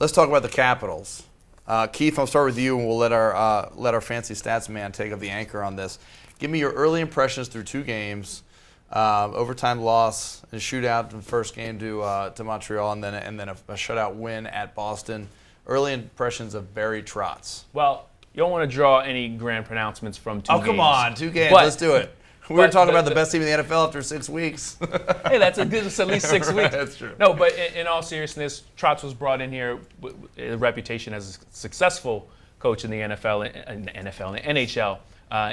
Let's talk about the Capitals. Keith, I'll start with you, and we'll let our fancy stats man take up the anchor on this. Give me your early impressions through 2 games, overtime loss and shootout in the first game to Montreal, and then a shutout win at Boston. Early impressions of Barry Trotz. Well, you don't want to draw any grand pronouncements from 2 games. Oh, come on, 2 games. But, let's do it. We were talking about the best team in the NFL after 6 weeks. Hey, that's at least 6 Right, weeks. that's true. No, but in all seriousness, Trotz was brought in here with a reputation as a successful coach in the NFL, in the NHL,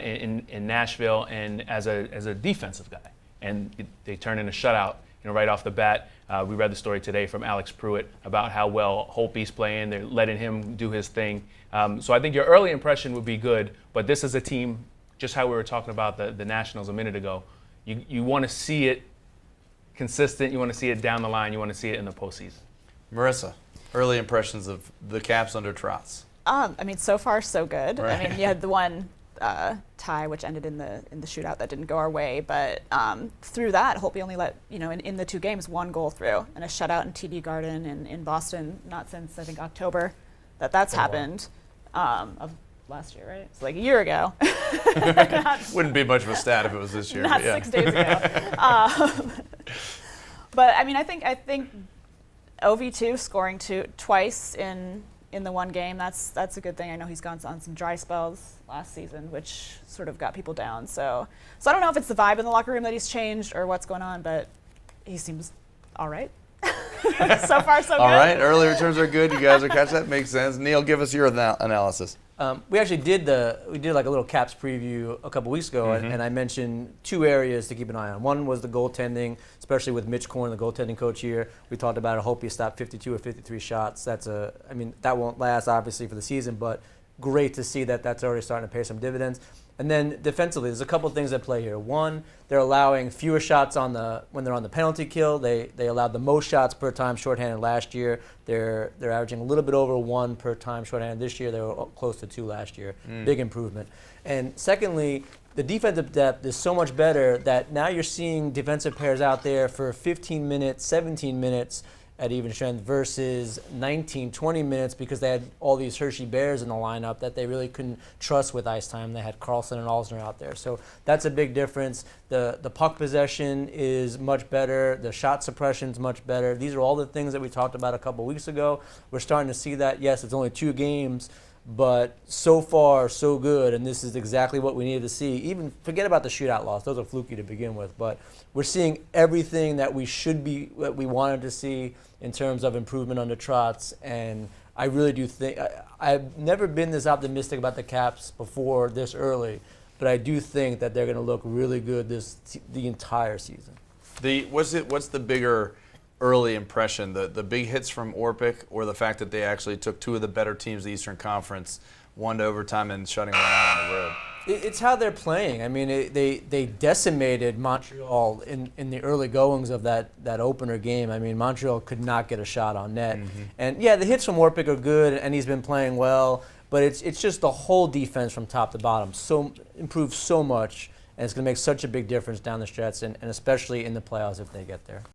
in Nashville, and as a defensive guy. And they turned in a shutout, right off the bat. We read the story today from Alex Pruitt about how well Holtby's playing. They're letting him do his thing. So I think your early impression would be good, but this is a team, just how we were talking about the Nationals a minute ago, you want to see it consistent, you want to see it down the line, you want to see it in the postseason. Marissa, early impressions of the Caps under Trotz. So far so good. Right. You had the one tie which ended in the shootout that didn't go our way, but through that, Holtby only let in the 2 games 1 goal through, and a shutout in TD Garden in Boston. Not since I think October that's happened. Of last year, right? It's like a year ago. Wouldn't be much of a stat if it was this year. Not but yeah. 6 days ago. But I think OV2 scoring twice in the 1 game, that's a good thing. I know he's gone on some dry spells last season, which sort of got people down. So I don't know if it's the vibe in the locker room that he's changed or what's going on, but he seems all right. So far, so good. All right, early returns are good. You guys are catching that. Makes sense. Neil, give us your analysis. We actually did like a little Caps preview a couple weeks ago, and I mentioned 2 areas to keep an eye on. One was the goaltending, especially with Mitch Korn, the goaltending coach here. We talked about it. Hope you stop 52 or 53 shots. That won't last obviously for the season, but great to see that's already starting to pay some dividends. And then defensively, there's a couple of things at play here. One, they're allowing fewer shots when they're on the penalty kill. They allowed the most shots per time shorthanded last year. They're averaging a little bit over 1 per time shorthanded this year. They were close to 2 last year. Big improvement. And secondly, the defensive depth is so much better that now you're seeing defensive pairs out there for 15 minutes, 17 minutes at even strength versus 19, 20 minutes because they had all these Hershey Bears in the lineup that they really couldn't trust with ice time. They had Carlson and Alsner out there. So that's a big difference. The puck possession is much better. The shot suppression is much better. These are all the things that we talked about a couple weeks ago. We're starting to see that. Yes, it's only 2 games, but so far, so good, and this is exactly what we needed to see. Even forget about the shootout loss; those are fluky to begin with. But we're seeing everything that we wanted to see in terms of improvement under Trotz, and I really do think I've never been this optimistic about the Caps before this early, but I do think that they're going to look really good the entire season. What's the bigger early impression, the big hits from Orpik, or the fact that they actually took 2 of the better teams in the Eastern Conference, 1 to overtime and shutting one out on the road? It's how they're playing. I mean, they decimated Montreal in the early goings of that opener game. I mean, Montreal could not get a shot on net. And yeah, the hits from Orpik are good, and he's been playing well, but it's just the whole defense from top to bottom improved so much, and it's going to make such a big difference down the stretch, and especially in the playoffs if they get there.